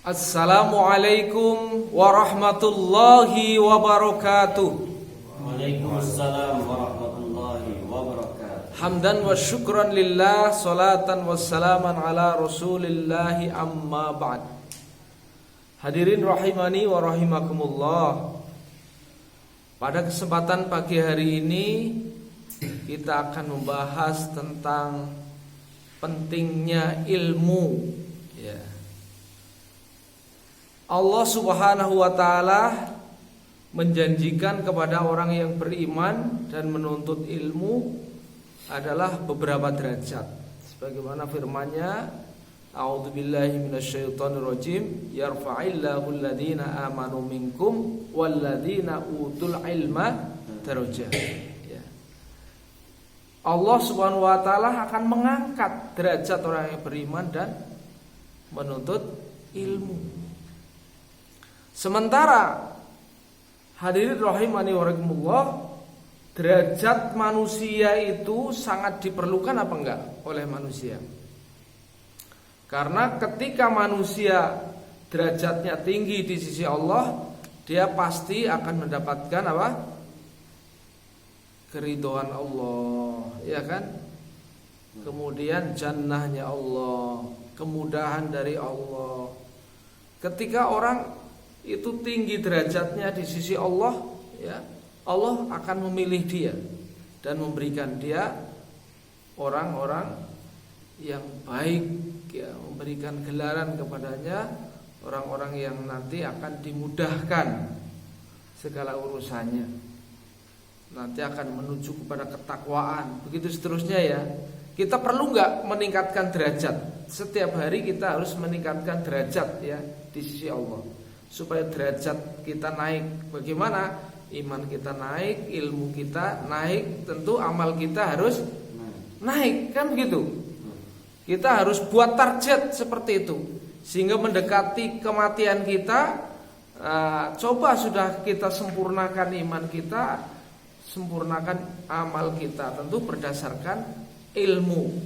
Assalamualaikum warahmatullahi wabarakatuh. Waalaikumsalam warahmatullahi wabarakatuh. Hamdan wa syukran lillah, salatan wa salaman ala rasulillahi, amma ba'd. Hadirin rahimani wa rahimakumullah. Pada kesempatan pagi hari ini kita akan membahas tentang pentingnya ilmu, ya. Allah subhanahu wa ta'ala menjanjikan kepada orang yang beriman dan menuntut ilmu adalah beberapa derajat. Sebagaimana firman-Nya, a'udzubillahi minasyaitonirrajim, yarfa'illahu alladhina amanu minkum walladhina utul ilma darajat. Ya. Allah subhanahu wa ta'ala akan mengangkat derajat orang yang beriman dan menuntut ilmu. Sementara hadirin rahimani wa rahimakumullah, derajat manusia itu sangat diperlukan apa enggak oleh manusia? Karena ketika manusia derajatnya tinggi di sisi Allah, dia pasti akan mendapatkan apa? Keridhaan Allah, ya kan? Kemudian jannahnya Allah, kemudahan dari Allah. Ketika orang itu tinggi derajatnya di sisi Allah, ya, Allah akan memilih dia dan memberikan dia orang-orang yang baik, ya, memberikan gelaran kepadanya, orang-orang yang nanti akan dimudahkan segala urusannya, nanti akan menuju kepada ketakwaan, begitu seterusnya, ya. Kita perlu nggak meningkatkan derajat? Setiap hari kita harus meningkatkan derajat, ya, di sisi Allah, supaya derajat kita naik. Bagaimana? Iman kita naik, ilmu kita naik, tentu amal kita harus naik, kan begitu? Kita harus buat target seperti itu, sehingga mendekati kematian kita, coba sudah kita sempurnakan iman kita, sempurnakan amal kita, tentu berdasarkan ilmu.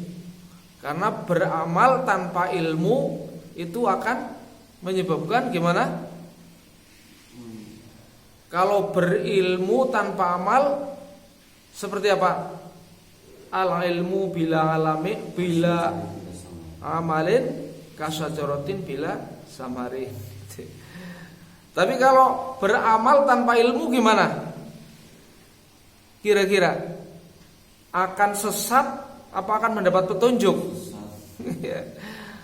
Karena beramal tanpa ilmu itu akan menyebabkan gimana? Kalau berilmu tanpa amal seperti apa? Al ilmu bila alami bila amalin kasajaratin bila samari. Tapi kalau beramal tanpa ilmu gimana? Kira-kira akan sesat apa akan mendapat petunjuk?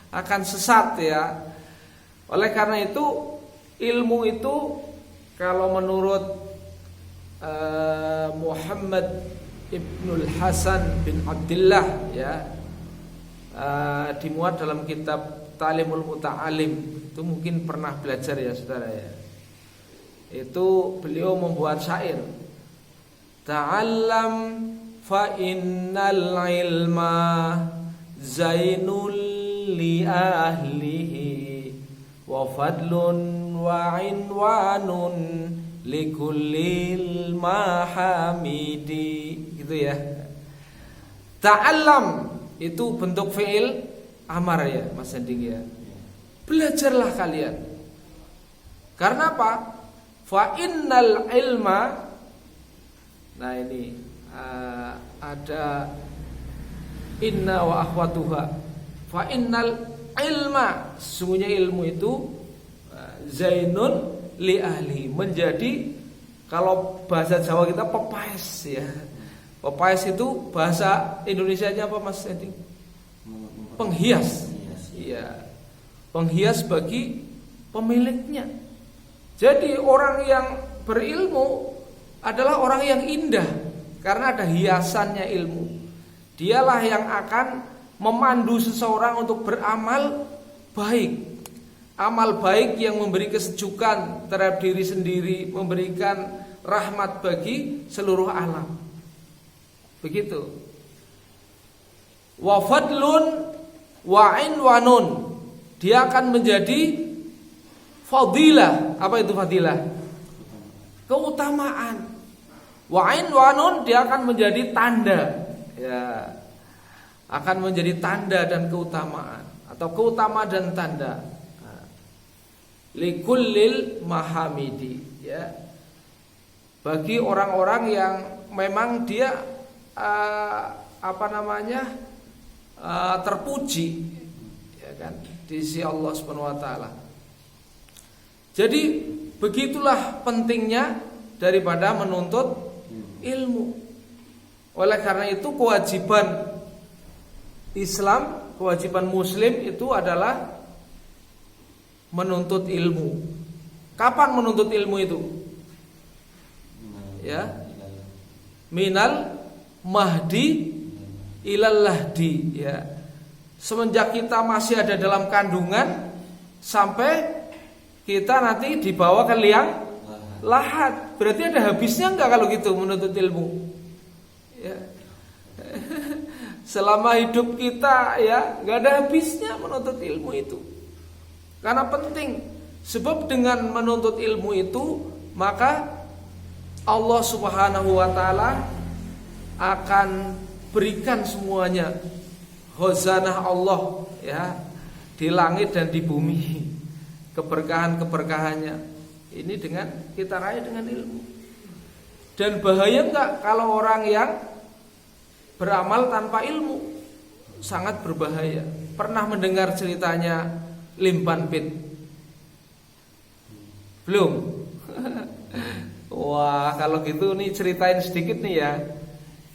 Akan sesat, ya. Oleh karena itu ilmu itu kalau menurut Muhammad Ibnul Hasan bin Abdullah, ya, dimuat dalam kitab Ta'limul Muta'alim, itu mungkin pernah belajar, ya, saudara, ya. Itu beliau membuat syair, ta'allam fa innal ilma zainul li ahlihi wa fadlun wa inwanun likullil mahamidi, gitu, ya. Ta'allam itu bentuk fi'il amar, ya, Mas Hending, ya. Belajarlah kalian. Karena apa? Fa innal ilma. Nah, ini ada inna wa akhwatuha. Fa innal ilma, sesungguhnya ilmu itu zainun li ahli, menjadi, kalau bahasa Jawa kita pepaes, ya. Pepaes itu bahasa Indonesianya apa, Mas Edi? Penghias. Iya. Penghias bagi pemiliknya. Jadi orang yang berilmu adalah orang yang indah karena ada hiasannya ilmu. Dialah yang akan memandu seseorang untuk beramal baik. Amal baik yang memberi kesejukan terhadap diri sendiri, memberikan rahmat bagi seluruh alam. Begitu. Wa fadlun wa inwanun, dia akan menjadi fadilah. Apa itu fadilah? Keutamaan. Wa inwanun, dia akan menjadi tanda, ya. Akan menjadi tanda dan keutamaan, atau keutamaan dan tanda. likullil mahamidi, ya. Bagi orang-orang yang memang dia terpuji, ya kan, di sisi Allah Subhanahu wa taala. Jadi begitulah pentingnya daripada menuntut ilmu. Oleh karena itu kewajiban Islam, kewajiban muslim itu adalah menuntut ilmu. Kapan menuntut ilmu itu? Ya. Minal mahdi ilal lahdi, ya. Semenjak kita masih ada dalam kandungan sampai kita nanti dibawa ke liang lahat. Berarti ada habisnya enggak kalau gitu menuntut ilmu? Ya. Selama hidup kita, ya, enggak ada habisnya menuntut ilmu itu. Karena penting. Sebab dengan menuntut ilmu itu, maka Allah Subhanahu wa taala akan berikan semuanya khazanah Allah, ya, di langit dan di bumi. Keberkahan-keberkahannya ini dengan kita raih dengan ilmu. Dan bahaya enggak kalau orang yang beramal tanpa ilmu? Sangat berbahaya. Pernah mendengar ceritanya Lim Ban Pit? Belum? Wah, kalau gitu nih ceritain sedikit nih ya.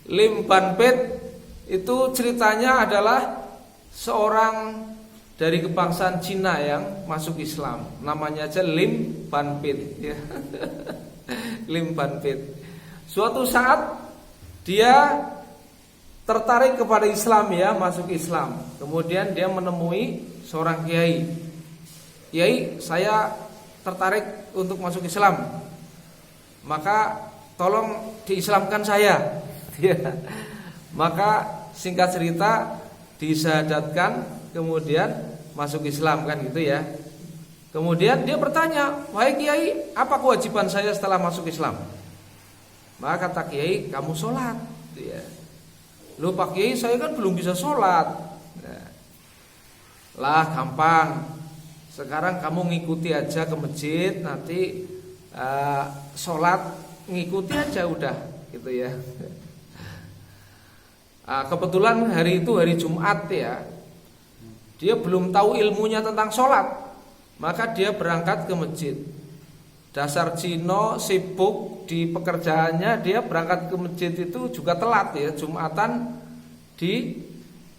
Lim Ban Pit itu ceritanya adalah seorang dari kebangsaan Cina yang masuk Islam. Namanya aja Lim Ban Pit, ya. Lim Ban Pit. Suatu saat dia tertarik kepada Islam, ya, masuk Islam. Kemudian dia menemui seorang kiai. Kiai, saya tertarik untuk masuk Islam. Maka tolong diislamkan saya. Maka singkat cerita disyahadatkan, kemudian masuk Islam, kan gitu ya. Kemudian dia bertanya, "Wahai kiai, apa kewajiban saya setelah masuk Islam?" Maka kata kiai, "Kamu sholat." Ya. "Loh Pak Kiai, saya kan belum bisa sholat." Nah, lah gampang. Sekarang kamu ngikuti aja ke masjid, nanti sholat ngikuti aja udah, gitu ya. Kebetulan hari itu hari Jumat, ya. Dia belum tahu ilmunya tentang sholat, maka dia berangkat ke masjid. Dasar Cino sibuk di pekerjaannya, dia berangkat ke masjid itu juga telat, ya. Jumatan di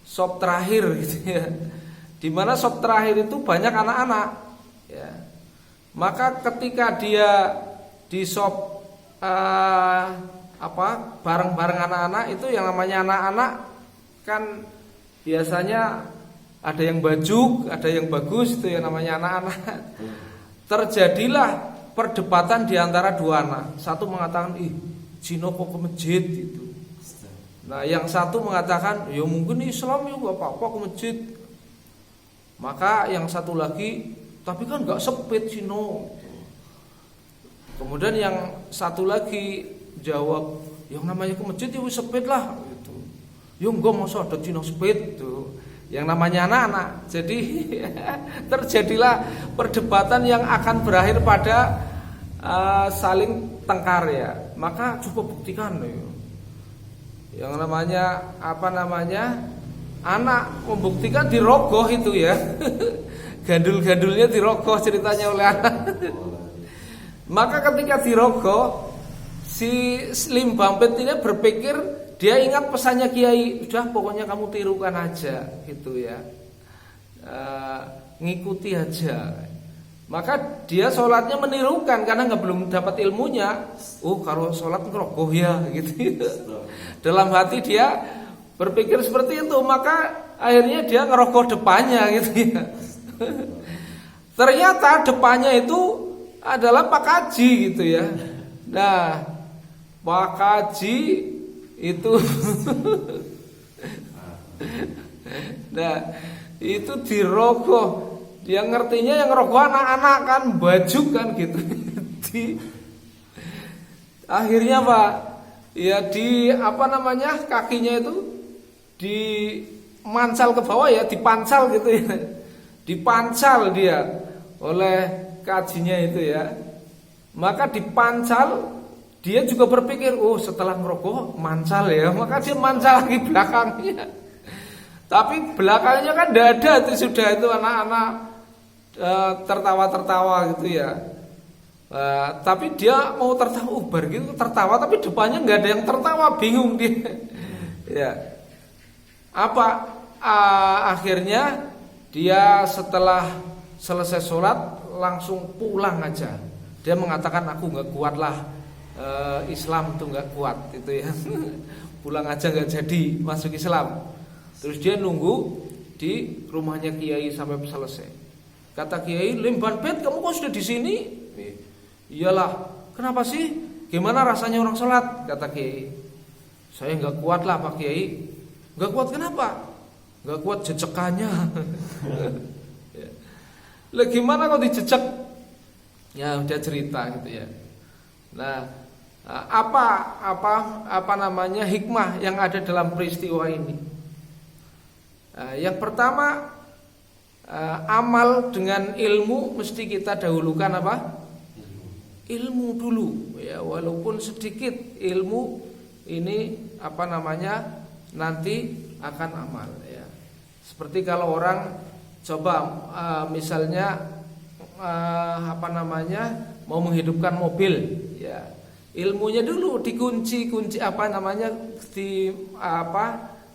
shop terakhir, gitu ya. Dimana shop terakhir itu banyak anak-anak, ya. Maka ketika dia di shop bareng-bareng anak-anak itu, yang namanya anak-anak kan biasanya ada yang bajuk, ada yang bagus, itu yang namanya anak-anak. Terjadilah perdebatan di antara dua anak. Satu mengatakan, "Ih, Cino kok ke masjid?" gitu. Nah, yang satu mengatakan, "Ya mungkin Islam ya gak apa-apa ke masjid." Maka yang satu lagi, "Tapi kan gak sepit Cino." Kemudian yang satu lagi jawab, "Yang namanya ke masjid ya wis sepit lah." Gitu. "Ya enggak, masa ada Cino sepit?" Tuh. Yang namanya anak-anak. Jadi terjadilah perdebatan yang akan berakhir pada saling tengkar, ya. Maka coba buktikan, ya. Yang namanya anak membuktikan dirogoh itu, ya. Gandul-gandulnya dirogoh ceritanya oleh anak. Maka ketika dirogoh, si Lim Ban Pit ini berpikir, dia ingat pesannya kiai, "Udah pokoknya kamu tirukan aja," gitu ya. Ngikuti aja. Maka dia sholatnya menirukan karena belum dapat ilmunya. Oh, kalau sholat ngerogoh ya, gitu. Dalam hati dia berpikir seperti itu, maka akhirnya dia ngerogoh depannya, gitu ya. Ternyata depannya itu adalah Pak Haji, gitu ya. Nah, Pak Haji itu nah, itu dirogoh. Dia ngertinya yang ngerogoh anak-anak kan, baju kan, gitu. Akhirnya Pak, ya kakinya itu dimancal ke bawah, ya, dipancal gitu ya. Dipancal dia. oleh kajinya itu ya, maka dipancal, dia juga berpikir, oh setelah ngerokok mancal ya, maka dia mancal lagi belakangnya. Tapi belakangnya kan tidak ada itu, sudah itu anak-anak tertawa-tertawa gitu ya. Tapi dia mau tertawa ubar gitu, tertawa tapi depannya nggak ada yang tertawa, bingung dia. Ya. Akhirnya dia setelah selesai sholat langsung pulang aja. Dia mengatakan aku nggak kuat lah, Islam tuh nggak kuat itu ya. Pulang aja nggak jadi masuk Islam. Terus dia nunggu di rumahnya Kiai sampai selesai. Kata Kiai, Limban Bet, kamu kok sudah di sini? Iyalah. Kenapa sih? Gimana rasanya orang sholat? Kata Kiai. Saya nggak kuat lah Pak Kiai. Nggak kuat kenapa? Nggak kuat jejekannya. Lah gimana kok dijejek? Ya udah cerita gitu ya. Nah, apa namanya hikmah yang ada dalam peristiwa ini? Yang pertama, amal dengan ilmu mesti kita dahulukan apa? Ilmu dulu ya, walaupun sedikit ilmu ini apa namanya nanti akan amal ya. Seperti kalau orang coba misalnya apa namanya mau menghidupkan mobil ya, ilmunya dulu dikunci apa namanya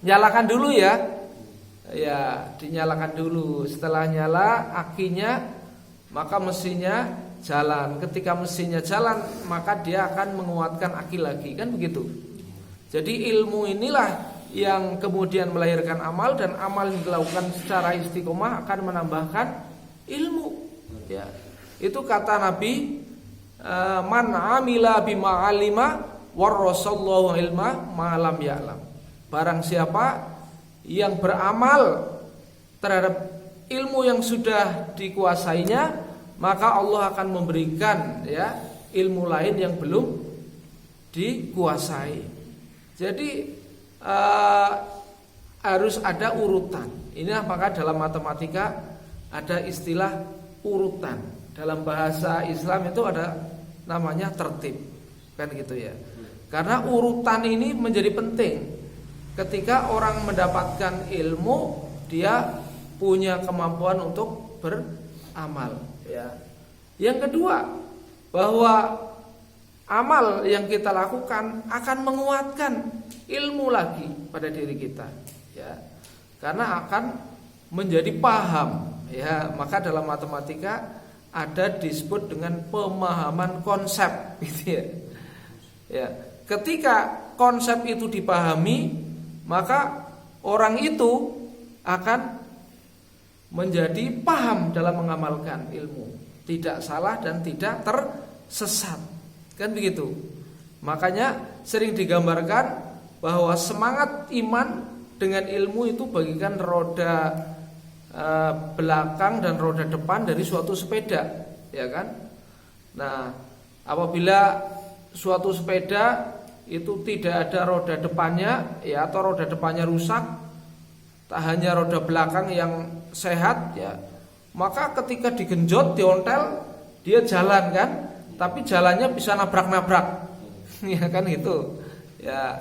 nyalakan dulu ya. Ya, dinyalakan dulu. Setelah nyala akinya, maka mesinnya jalan. Ketika mesinnya jalan, maka dia akan menguatkan aki lagi, kan begitu. Jadi ilmu inilah yang kemudian melahirkan amal, dan amal yang dilakukan secara istiqomah akan menambahkan ilmu. Ya. Itu kata Nabi, man amila bima alima warasallahu ilma ma lam ya'lam. Barang siapa yang beramal terhadap ilmu yang sudah dikuasainya, maka Allah akan memberikan ya ilmu lain yang belum dikuasai. Jadi harus ada urutan. Ini apakah dalam matematika ada istilah urutan. Dalam bahasa Islam itu ada namanya tertib, kan gitu ya. Karena urutan ini menjadi penting. Ketika orang mendapatkan ilmu, dia punya kemampuan untuk beramal ya. Yang kedua, bahwa amal yang kita lakukan akan menguatkan ilmu lagi pada diri kita ya. Karena akan menjadi paham ya. Maka dalam matematika ada disebut dengan pemahaman konsep gitu ya. Ya, ketika konsep itu dipahami, maka orang itu akan menjadi paham dalam mengamalkan ilmu, tidak salah dan tidak tersesat, kan begitu. Makanya sering digambarkan bahwa semangat iman dengan ilmu itu bagikan roda belakang dan roda depan dari suatu sepeda, ya kan? Nah, apabila suatu sepeda itu tidak ada roda depannya ya, atau roda depannya rusak, tak hanya roda belakang yang sehat ya, maka ketika digenjot, diontel, dia jalan kan, tapi jalannya bisa nabrak-nabrak. Ya kan itu. Ya.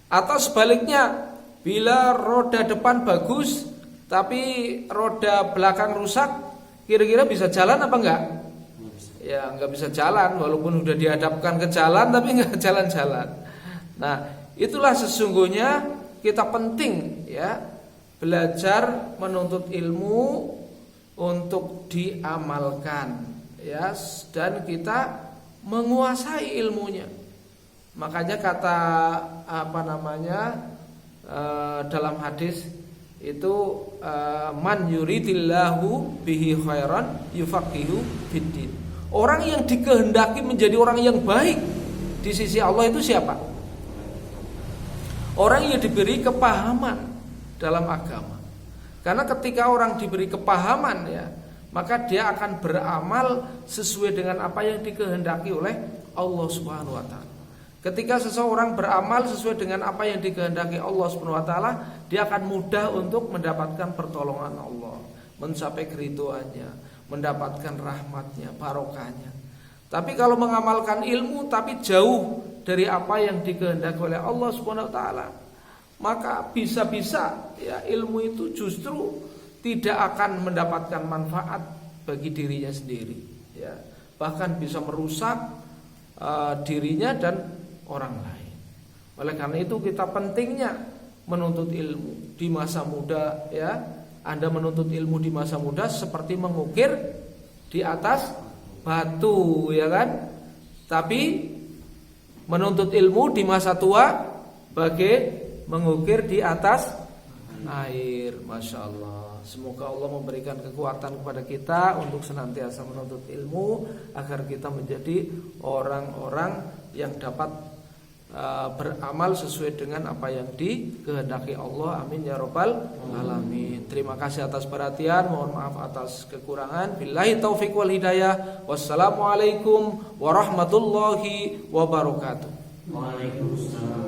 Atau sebaliknya, bila roda depan bagus tapi roda belakang rusak, kira-kira bisa jalan apa enggak? Ya, enggak bisa jalan, walaupun udah dihadapkan ke jalan tapi enggak jalan-jalan. Nah, itulah sesungguhnya kita penting ya belajar menuntut ilmu untuk diamalkan ya, dan kita menguasai ilmunya. Makanya kata apa namanya dalam hadis itu man yuridillahu bihi khairan yufaqihu fiddin. Orang yang dikehendaki menjadi orang yang baik di sisi Allah itu siapa? Orang yang diberi kepahaman dalam agama. Karena ketika orang diberi kepahaman ya, maka dia akan beramal sesuai dengan apa yang dikehendaki oleh Allah Subhanahu wa taala. Ketika seseorang beramal sesuai dengan apa yang dikehendaki Allah Subhanahu wa taala, dia akan mudah untuk mendapatkan pertolongan Allah, mencapai keridhoannya, mendapatkan rahmatnya, barokahnya. Tapi kalau mengamalkan ilmu tapi jauh dari apa yang dikehendaki oleh Allah Subhanahu wa taala, maka bisa-bisa ya ilmu itu justru tidak akan mendapatkan manfaat bagi dirinya sendiri, ya. Bahkan bisa merusak dirinya dan orang lain. Oleh karena itu kita pentingnya menuntut ilmu di masa muda, ya. Anda menuntut ilmu di masa muda seperti mengukir di atas batu, ya kan? Tapi menuntut ilmu di masa tua bagai mengukir di atas air. Masya Allah. Semoga Allah memberikan kekuatan kepada kita untuk senantiasa menuntut ilmu agar kita menjadi orang-orang yang dapat beramal sesuai dengan apa yang dikehendaki Allah. Amin ya rabbal alamin. Terima kasih atas perhatian, mohon maaf atas kekurangan. Billahi taufiq wal hidayah. Wassalamualaikum warahmatullahi wabarakatuh. Waalaikumsalam.